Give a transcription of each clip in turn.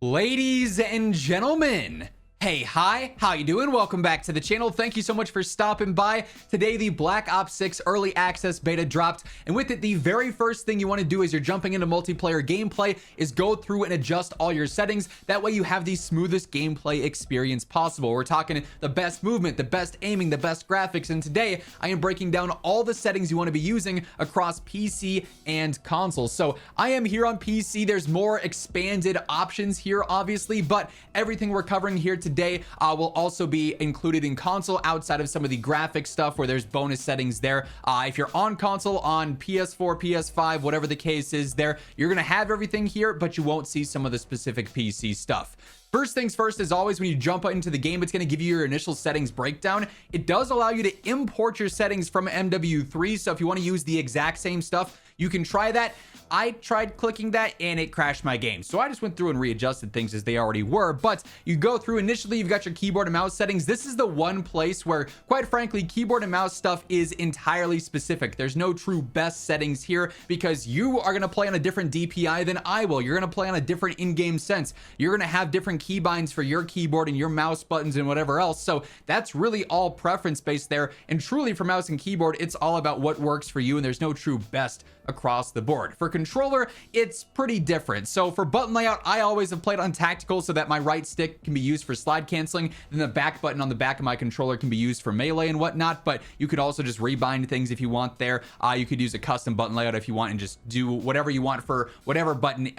Ladies and gentlemen, hey, hi, how you doing? Welcome back to the channel. Thank you so much for stopping by. Today, the Black Ops 6 Early Access Beta dropped, and with it, the very first thing you want to do as you're jumping into multiplayer gameplay is go through and adjust all your settings. That way you have the smoothest gameplay experience possible. We're talking the best movement, the best aiming, the best graphics, and today I am breaking down all the settings you want to be using across PC and console. So I am here on PC. There's more expanded options here, obviously, but everything we're covering here today will also be included in console outside of some of the graphic stuff where there's bonus settings there. If you're on console, on PS4, PS5, whatever the case is there, you're going to have everything here, but you won't see some of the specific PC stuff. First things first, as always, when you jump into the game, it's going to give you your initial settings breakdown. It does allow you to import your settings from MW3, so if you want to use the exact same stuff, you can try that. I tried clicking that and it crashed my game. So I just went through and readjusted things as they already were. But you go through, initially you've got your keyboard and mouse settings. This is the one place where, quite frankly, keyboard and mouse stuff is entirely specific. There's no true best settings here because you are going to play on a different DPI than I will. You're going to play on a different in-game sense. You're going to have different keybinds for your keyboard and your mouse buttons and whatever else. So that's really all preference based there. And truly for mouse and keyboard, it's all about what works for you, and there's no true best across the board. For controller, it's pretty different. So for button layout, I always have played on tactical so that my right stick can be used for slide canceling, then the back button on the back of my controller can be used for melee and whatnot, but you could also just rebind things if you want there. You could use a custom button layout if you want and just do whatever you want for whatever button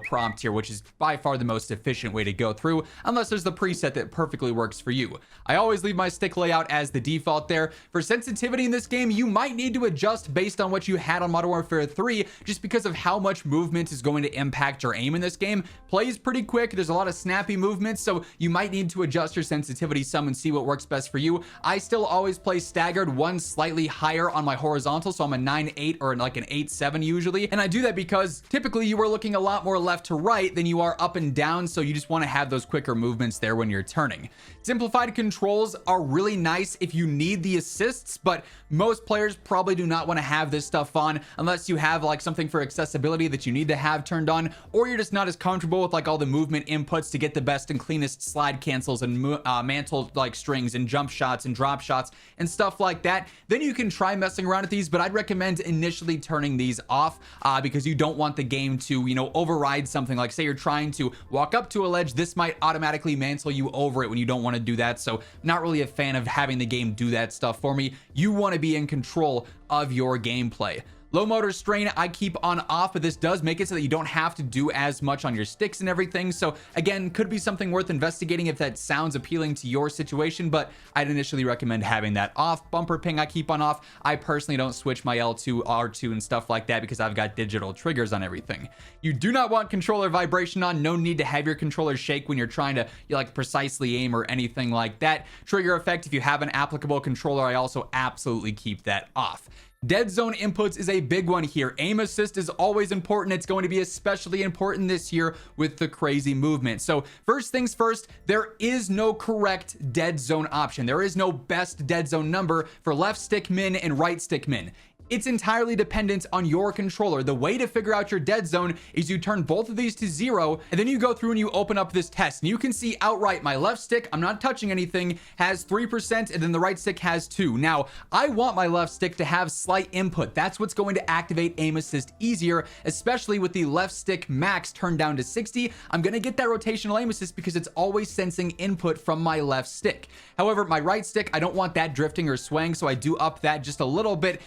prompt here, which is by far the most efficient way to go through, unless there's the preset that perfectly works for you. I always leave my stick layout as the default there. For sensitivity in this game, you might need to adjust based on what you had on Modern Warfare 3, just because of how much movement is going to impact your aim in this game. Plays pretty quick. There's a lot of snappy movements, so you might need to adjust your sensitivity some and see what works best for you. I still always play staggered, one slightly higher on my horizontal, so I'm a 9.8 or like an 8.7 usually, and I do that because typically you are looking a lot more left to right than you are up and down, so you just want to have those quicker movements there when you're turning. Simplified controls are really nice if you need the assists, but most players probably do not want to have this stuff on unless you have like something for accessibility that you need to have turned on, or you're just not as comfortable with like all the movement inputs to get the best and cleanest slide cancels and mantle like strings and jump shots and drop shots and stuff like that. Then you can try messing around with these, but I'd recommend initially turning these off because you don't want the game to override something. Like say you're trying to walk up to a ledge, this might automatically mantle you over it when you don't want to do that. So not really a fan of having the game do that stuff for me. You want to be in control of your gameplay. Low motor strain, I keep on off, but this does make it so that you don't have to do as much on your sticks and everything. So again, could be something worth investigating if that sounds appealing to your situation, but I'd initially recommend having that off. Bumper ping, I keep on off. I personally don't switch my L2, R2 and stuff like that because I've got digital triggers on everything. You do not want controller vibration on. No need to have your controller shake when you're trying to precisely aim or anything like that. Trigger effect, if you have an applicable controller, I also absolutely keep that off. Dead zone inputs is a big one here. Aim assist is always important. It's going to be especially important this year with the crazy movement. So first things first, there is no correct dead zone option. There is no best dead zone number for left stick min and right stick min. It's entirely dependent on your controller. The way to figure out your dead zone is you turn both of these to 0, and then you go through and you open up this test, and you can see outright my left stick, I'm not touching anything, has 3%, and then the right stick has 2. Now, I want my left stick to have slight input. That's what's going to activate aim assist easier, especially with the left stick max turned down to 60. I'm going to get that rotational aim assist because it's always sensing input from my left stick. However, my right stick, I don't want that drifting or swaying, so I do up that just a little bit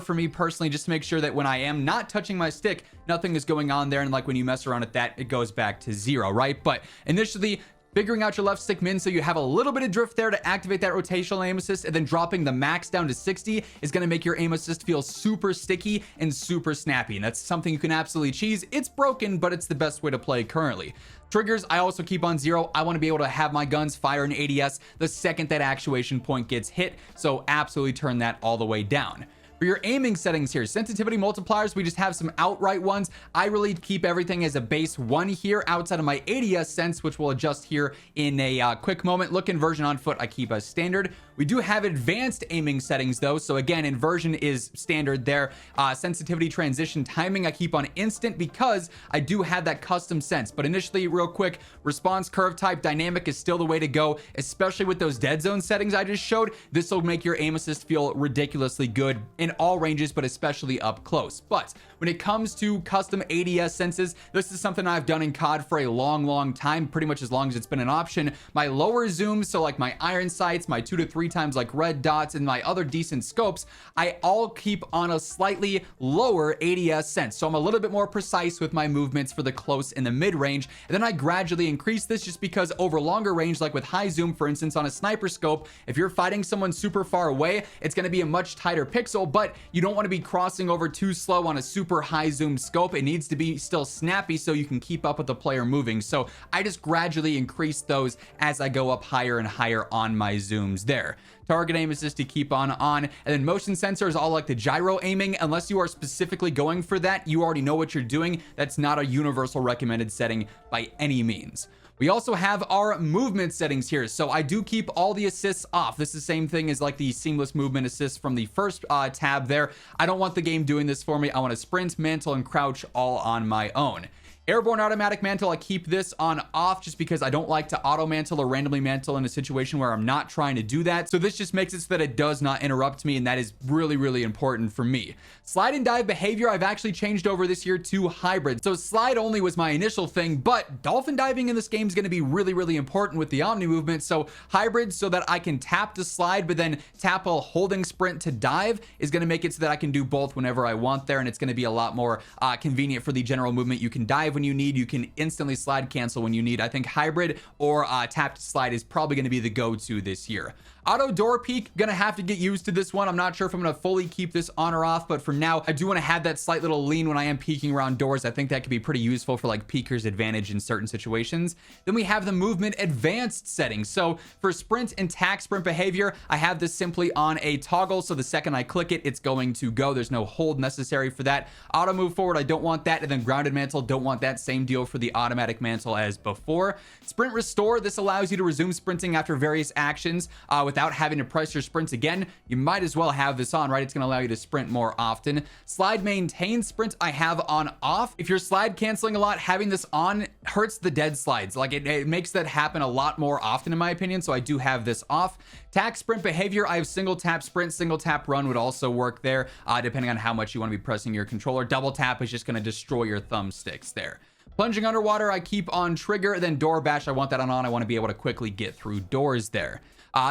for me personally, just to make sure that when I am not touching my stick, nothing is going on there, and like when you mess around with that, it goes back to 0, right? But initially, figuring out your left stick min so you have a little bit of drift there to activate that rotational aim assist, and then dropping the max down to 60 is going to make your aim assist feel super sticky and super snappy, and that's something you can absolutely cheese. It's broken, but it's the best way to play currently. Triggers, I also keep on 0. I want to be able to have my guns fire in ADS the second that actuation point gets hit, so absolutely turn that all the way down. For For your aiming settings here, sensitivity multipliers, we just have some outright ones. I really keep everything as a base 1 here outside of my ADS sense, which we'll adjust here in a quick moment. Look, inversion on foot, I keep as standard. We do have advanced aiming settings though. So again, inversion is standard there. Sensitivity, transition, timing, I keep on instant because I do have that custom sense. But initially, real quick, response curve type dynamic is still the way to go, especially with those dead zone settings I just showed. This will make your aim assist feel ridiculously good in all ranges, but especially up close. But when it comes to custom ADS senses, this is something I've done in COD for a long time, pretty much as long as it's been an option. My lower zoom, so like my iron sights, my 2 to 3 times like red dots, and my other decent scopes, I all keep on a slightly lower ADS sense. So I'm a little bit more precise with my movements for the close and the mid range. And then I gradually increase this just because over longer range, like with high zoom, for instance, on a sniper scope, if you're fighting someone super far away, it's going to be a much tighter pixel, but you don't want to be crossing over too slow on a super high zoom scope. It needs to be still snappy so you can keep up with the player moving. So I just gradually increase those as I go up higher and higher on my zooms there. Target aim assist to keep on, and then motion sensors, all like the gyro aiming. Unless you are specifically going for that, you already know what you're doing. That's not a universal recommended setting by any means. We also have our movement settings here. So I do keep all the assists off. This is the same thing as like the seamless movement assist from the first tab there. I don't want the game doing this for me. I want to sprint, mantle, and crouch all on my own. Airborne automatic mantle, I keep this on off just because I don't like to auto mantle or randomly mantle in a situation where I'm not trying to do that. So this just makes it so that it does not interrupt me, and that is really important for me. Slide and dive behavior, I've actually changed over this year to hybrid. So slide only was my initial thing, but dolphin diving in this game is going to be really important with the omni movement. So hybrid, so that I can tap to slide, but then tap while holding sprint to dive, is going to make it so that I can do both whenever I want there, and it's going to be a lot more convenient for the general movement. You can dive when you need, you can instantly slide cancel when you need. I think hybrid or tap to slide is probably going to be the go-to this year. Auto door peek, gonna have to get used to this one. I'm not sure if I'm gonna fully keep this on or off, but for now, I do want to have that slight little lean when I am peeking around doors. I think that could be pretty useful for like peeker's advantage in certain situations. Then we have the movement advanced settings. So for sprint and tack sprint behavior, I have this simply on a toggle. So the second I click it, it's going to go. There's no hold necessary for that. Auto move forward, I don't want that. And then grounded mantle, don't want that. Same deal for the automatic mantle as before. Sprint restore, this allows you to resume sprinting after various actions without having to press your sprints again. You might as well have this on, right? It's going to allow you to sprint more often. Slide maintain sprint, I have on off. If you're slide canceling a lot, having this on hurts the dead slides. Like it makes that happen a lot more often in my opinion. So I do have this off. Tack sprint behavior, I have single tap sprint, single tap run would also work there, depending on how much you want to be pressing your controller. Double tap is just going to destroy your thumbsticks there. Plunging underwater, I keep on trigger. Then door bash, I want that on. I want to be able to quickly get through doors there.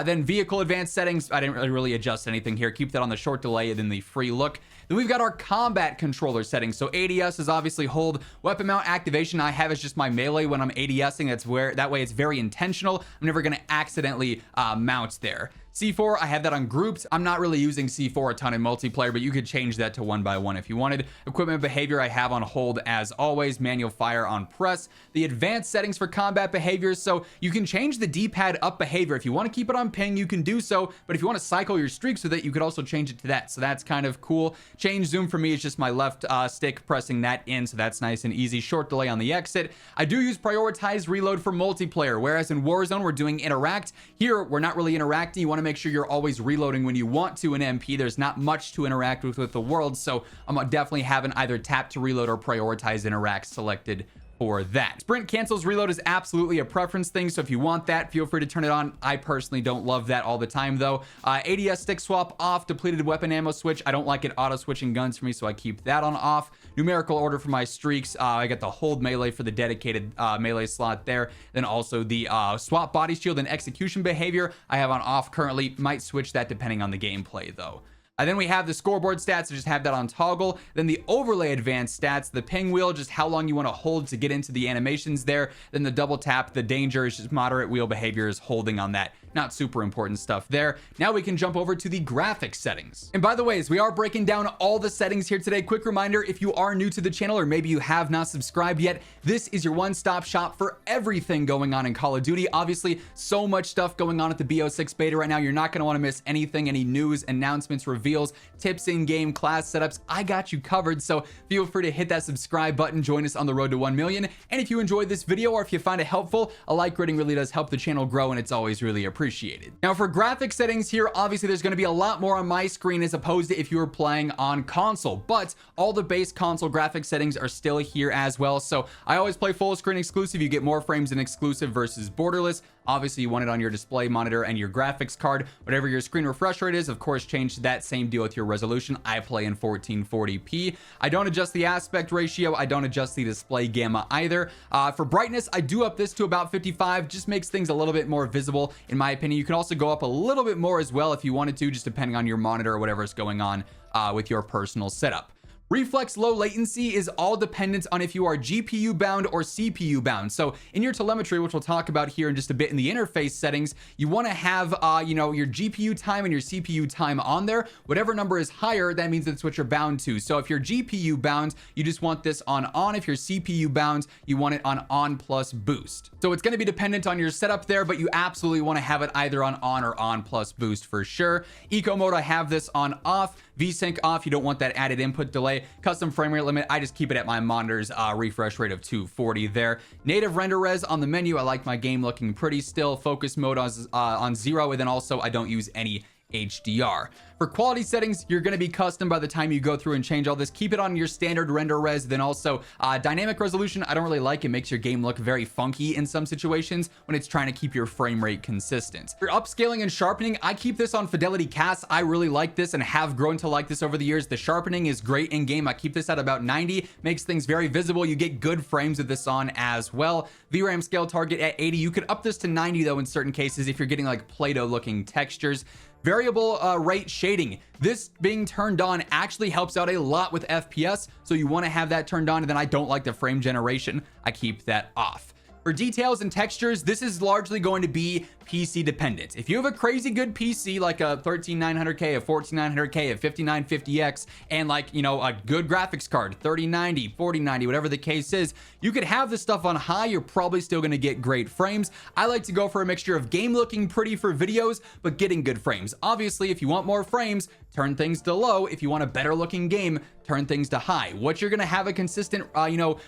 Then vehicle advanced settings, I didn't really adjust anything here. Keep that on the short delay and then the free look. Then we've got our combat controller settings. So ADS is obviously hold. Weapon mount activation I have is just my melee when I'm ADSing. That way it's very intentional. I'm never going to accidentally mount there. C4, I have that on grouped. I'm not really using C4 a ton in multiplayer, but you could change that to 1x1 if you wanted. Equipment behavior, I have on hold as always. Manual fire on press. The advanced settings for combat behaviors, so you can change the D-pad up behavior. If you want to keep it on ping, you can do so, but if you want to cycle your streaks with it, you could also change it to that. So that's kind of cool. Change zoom for me is just my left stick pressing that in, so that's nice and easy. Short delay on the exit. I do use prioritize reload for multiplayer, whereas in Warzone, we're doing interact. Here, we're not really interacting. You want to make sure you're always reloading when you want to in MP. There's not much to interact with the world, so I'm definitely having either tap to reload or prioritize interact selected for that. Sprint cancels reload is absolutely a preference thing, so if you want that, feel free to turn it on. I personally don't love that all the time though. ADS stick swap off. Depleted weapon ammo switch, I don't like it auto switching guns for me, so I keep that on off. Numerical order for my streaks, I got the hold melee for the dedicated melee slot there. Then also the swap body shield and execution behavior I have on off currently. Might switch that depending on the gameplay though. Then we have the scoreboard stats, so just have that on toggle. Then the overlay advanced stats, the ping wheel, just how long you want to hold to get into the animations there. Then the double tap, the danger is just moderate wheel behavior is holding on that. Not super important stuff there. Now we can jump over to the graphics settings. And by the way, as we are breaking down all the settings here today, quick reminder, if you are new to the channel or maybe you have not subscribed yet, this is your one-stop shop for everything going on in Call of Duty. Obviously, so much stuff going on at the BO6 beta right now. You're not going to want to miss anything, any news, announcements, reviews, reveals, tips in game, class setups. I got you covered, so feel free to hit that subscribe button, join us on the road to 1 million. And if you enjoyed this video or if you find it helpful, a like rating really does help the channel grow, and it's always really appreciated. Now for graphic settings here, obviously there's going to be a lot more on my screen as opposed to if you were playing on console, but all the base console graphic settings are still here as well. So I always play full screen exclusive. You get more frames in exclusive versus borderless. Obviously you want it on your display monitor and your graphics card. Whatever your screen refresh rate is, of course, change that same deal with your resolution. I play in 1440p. I don't adjust the aspect ratio. I don't adjust the display gamma either. For brightness, I do up this to about 55. Just makes things a little bit more visible in my opinion. You can also go up a little bit more as well if you wanted to, just depending on your monitor or whatever is going on with your personal setup. Reflex low latency is all dependent on if you are GPU bound or CPU bound. So in your telemetry, which we'll talk about here in just a bit in the interface settings, you want to have your GPU time and your CPU time on there. Whatever number is higher, that means that's what you're bound to. So if you're GPU bound, you just want this on. If you're CPU bound, you want it on plus boost. So it's going to be dependent on your setup there, but you absolutely want to have it either on or on plus boost for sure. Eco mode, I have this on off. VSync off, you don't want that added input delay. Custom frame rate limit, I just keep it at my monitor's refresh rate of 240 there. Native render res on the menu, I like my game looking pretty still. Focus mode on 0, and then also I don't use any HDR. For quality settings, you're going to be custom by the time you go through and change all this. Keep it on your standard render res. Then also dynamic resolution, I don't really like. It makes your game look very funky in some situations when it's trying to keep your frame rate consistent. For upscaling and sharpening, I keep this on fidelity cast. I really like this and have grown to like this over the years. The sharpening is great in game. I keep this at about 90, makes things very visible. You get good frames with this on as well. VRAM scale target at 80. You could up this to 90 though in certain cases if you're getting like Play-Doh looking textures. Variable rate shading, this being turned on actually helps out a lot with FPS, so you want to have that turned on. And then I don't like the frame generation, I keep that off. For details and textures, this is largely going to be PC dependent. If you have a crazy good PC like a 13900K, a 14900K, a 5950X, and like, you know, a good graphics card, 3090, 4090, whatever the case is, you could have this stuff on high. You're probably still going to get great frames. I like to go for a mixture of game looking pretty for videos, but getting good frames. Obviously, if you want more frames, turn things to low. If you want a better looking game, turn things to high. What you're going to have a consistent,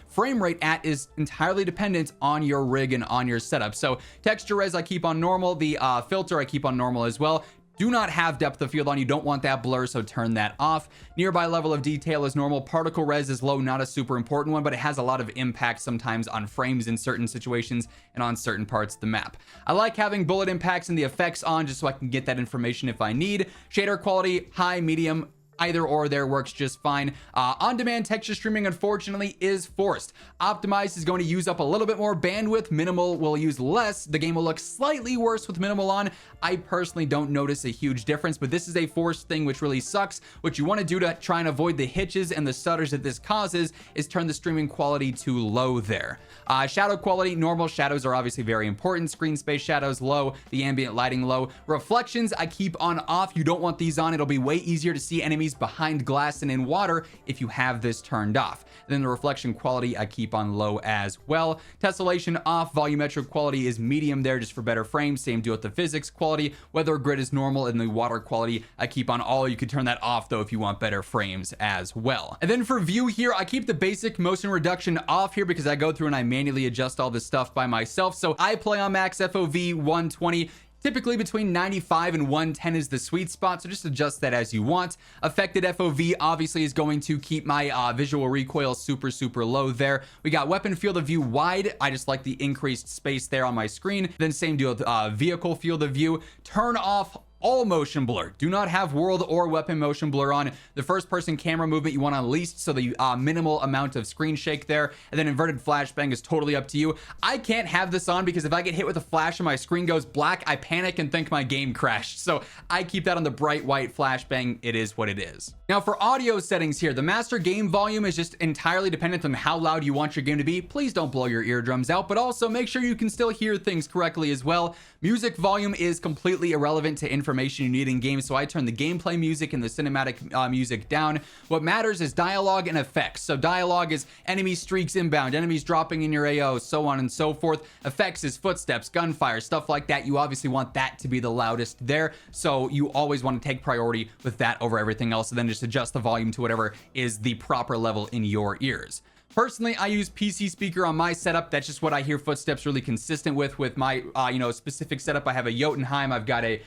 frame rate at is entirely dependent on your rig and on your setup. So texture res, I keep on normal. The filter, I keep on normal as well. Do not have depth of field on. You don't want that blur, so turn that off. Nearby level of detail is normal. Particle res is low, not a super important one, but it has a lot of impact sometimes on frames in certain situations and on certain parts of the map. I like having bullet impacts and the effects on just so I can get that information if I need. Shader quality, high, medium, either or there works just fine. On-demand texture streaming, unfortunately, is forced. Optimized is going to use up a little bit more bandwidth. Minimal will use less. The game will look slightly worse with minimal on. I personally don't notice a huge difference, but this is a forced thing, which really sucks. What you want to do to try and avoid the hitches and the stutters that this causes is turn the streaming quality to low there. Shadow quality, normal. Shadows are obviously very important. Screen space shadows low. The ambient lighting low. Reflections, I keep on off. You don't want these on. It'll be way easier to see enemies behind glass and in water if you have this turned off. Then the reflection quality, I keep on low as well. Tessellation off. Volumetric quality is medium there just for better frames. Same deal with the physics quality. Weather grid is normal, and the water quality I keep on all. You could turn that off though if you want better frames as well. And then for view here, I keep the basic motion reduction off here because I go through and I manually adjust all this stuff by myself. So I play on max FOV 120. Typically between 95 and 110 is the sweet spot, so just adjust that as you want. Affected FOV obviously is going to keep my visual recoil super low there. We got weapon field of view wide. I just like the increased space there on my screen. Then same deal with vehicle field of view. Turn off all motion blur. Do not have world or weapon motion blur on. The first person camera movement you want on least, so the minimal amount of screen shake there. And then inverted flashbang is totally up to you. I can't have this on because if I get hit with a flash and my screen goes black, I panic and think my game crashed. So I keep that on the bright white flashbang. It is what it is. Now for audio settings here, the master game volume is just entirely dependent on how loud you want your game to be. Please don't blow your eardrums out, but also make sure you can still hear things correctly as well. Music volume is completely irrelevant to information you need in game, so I turn the gameplay music and the cinematic music down. What matters is dialogue and effects. So dialogue is enemy streaks inbound, enemies dropping in your AO, so on and so forth. Effects is footsteps, gunfire, stuff like that. You obviously want that to be the loudest there, so you always want to take priority with that over everything else, and then just adjust the volume to whatever is the proper level in your ears. Personally, I use PC speaker on my setup. That's just what I hear footsteps really consistent with my specific setup. I have a Jotunheim. I've got a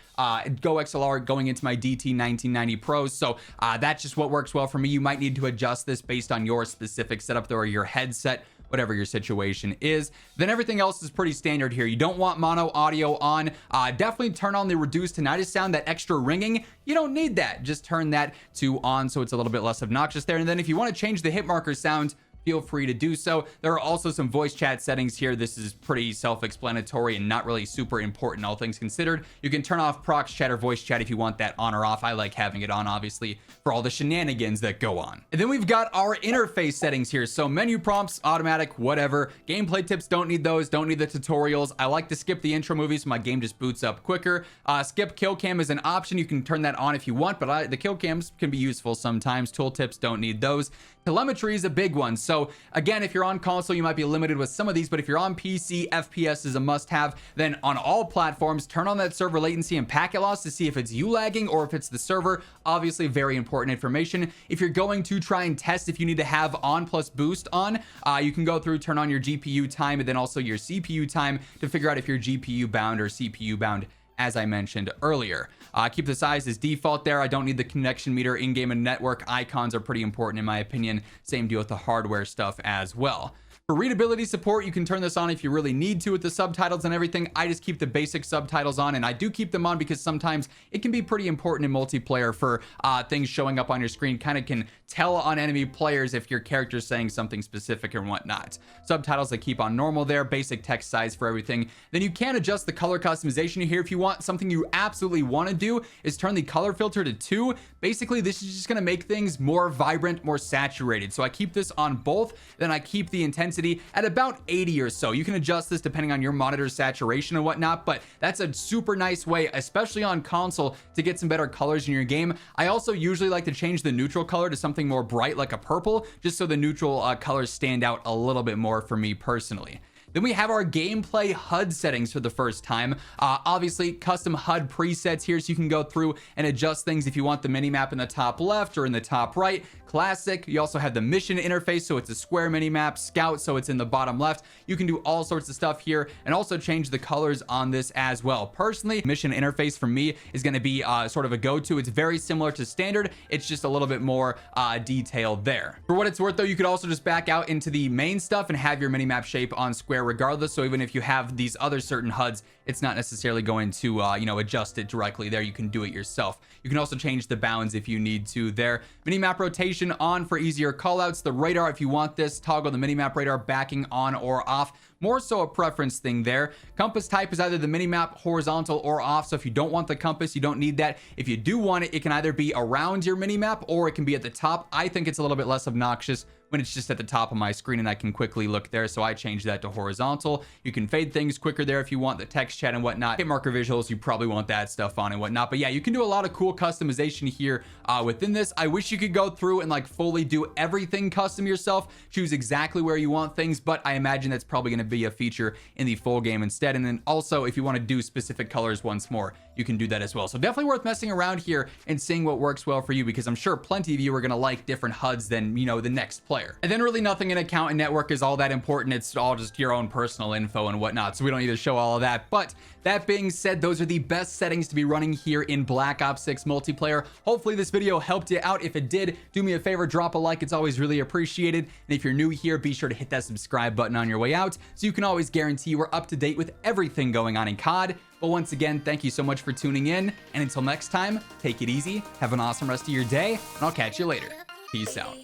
Go XLR going into my DT 1990 Pros. So that's just what works well for me. You might need to adjust this based on your specific setup or your headset, whatever your situation is. Then everything else is pretty standard here. You don't want mono audio on. Definitely turn on the reduced tinnitus sound, that extra ringing. You don't need that. Just turn that to on so it's a little bit less obnoxious there. And then if you want to change the hit marker sound, feel free to do so. There are also some voice chat settings here. This is pretty self-explanatory and not really super important, all things considered. You can turn off prox chat or voice chat if you want that on or off. I like having it on, obviously, for all the shenanigans that go on. And then we've got our interface settings here. So menu prompts, automatic, whatever. Gameplay tips, don't need those. Don't need the tutorials. I like to skip the intro movie so my game just boots up quicker. Skip kill cam is an option. You can turn that on if you want, but the kill cams can be useful sometimes. Tooltips, don't need those. Telemetry is a big one. So again, if you're on console, you might be limited with some of these, but if you're on PC, FPS is a must-have. Then on all platforms, turn on that server latency and packet loss to see if it's you lagging or if it's the server. Obviously, very important information. If you're going to try and test if you need to have on plus boost on, you can go through, turn on your GPU time and then also your CPU time to figure out if you're GPU bound or CPU bound, as I mentioned earlier. Keep the size as default there. I don't need the connection meter. In-game and network icons are pretty important in my opinion. Same deal with the hardware stuff as well. For readability support, you can turn this on if you really need to with the subtitles and everything. I just keep the basic subtitles on, and I do keep them on because sometimes it can be pretty important in multiplayer for things showing up on your screen. Kind of can tell on enemy players if your character's saying something specific or whatnot. Subtitles I keep on normal there, basic text size for everything. Then you can adjust the color customization here if you want. Something you absolutely want to do is turn the color filter to 2. Basically, this is just going to make things more vibrant, more saturated. So I keep this on both, then I keep the intensity at about 80 or so. You can adjust this depending on your monitor saturation and whatnot, but that's a super nice way, especially on console, to get some better colors in your game. I also usually like to change the neutral color to something more bright like a purple, just so the neutral colors stand out a little bit more for me personally. Then we have our gameplay HUD settings for the first time. Obviously, custom HUD presets here, so you can go through and adjust things if you want the minimap in the top left or in the top right. Classic. You also have the mission interface, so it's a square minimap. Scout, so it's in the bottom left. You can do all sorts of stuff here and also change the colors on this as well. Personally, mission interface for me is going to be sort of a go-to. It's very similar to standard. It's just a little bit more detailed there. For what it's worth, though, you could also just back out into the main stuff and have your minimap shape on square regardless. So even if you have these other certain HUDs, it's not necessarily going to adjust it directly there. You can do it yourself. You can also change the bounds if you need to there. Minimap rotation on for easier callouts. The radar, if you want this, toggle the minimap radar backing on or off. More so a preference thing there. Compass type is either the minimap horizontal or off. So if you don't want the compass, you don't need that. If you do want it, it can either be around your minimap or it can be at the top. I think it's a little bit less obnoxious when it's just at the top of my screen and I can quickly look there. So I changed that to horizontal. You can fade things quicker there if you want the text chat and whatnot. Hit marker visuals, you probably want that stuff on and whatnot. But yeah, you can do a lot of cool customization here within this. I wish you could go through and like fully do everything custom yourself, choose exactly where you want things, but I imagine that's probably going to be a feature in the full game instead. And then also, if you want to do specific colors once more, you can do that as well. So definitely worth messing around here and seeing what works well for you, because I'm sure plenty of you are going to like different HUDs than, the next player. And then really nothing in account and network is all that important. It's all just your own personal info and whatnot. So we don't need to show all of that. But that being said, those are the best settings to be running here in Black Ops 6 multiplayer. Hopefully this video helped you out. If it did, do me a favor, drop a like. It's always really appreciated. And if you're new here, be sure to hit that subscribe button on your way out so you can always guarantee we're up to date with everything going on in COD. But once again, thank you so much for tuning in. And until next time, take it easy, have an awesome rest of your day, and I'll catch you later. Peace out.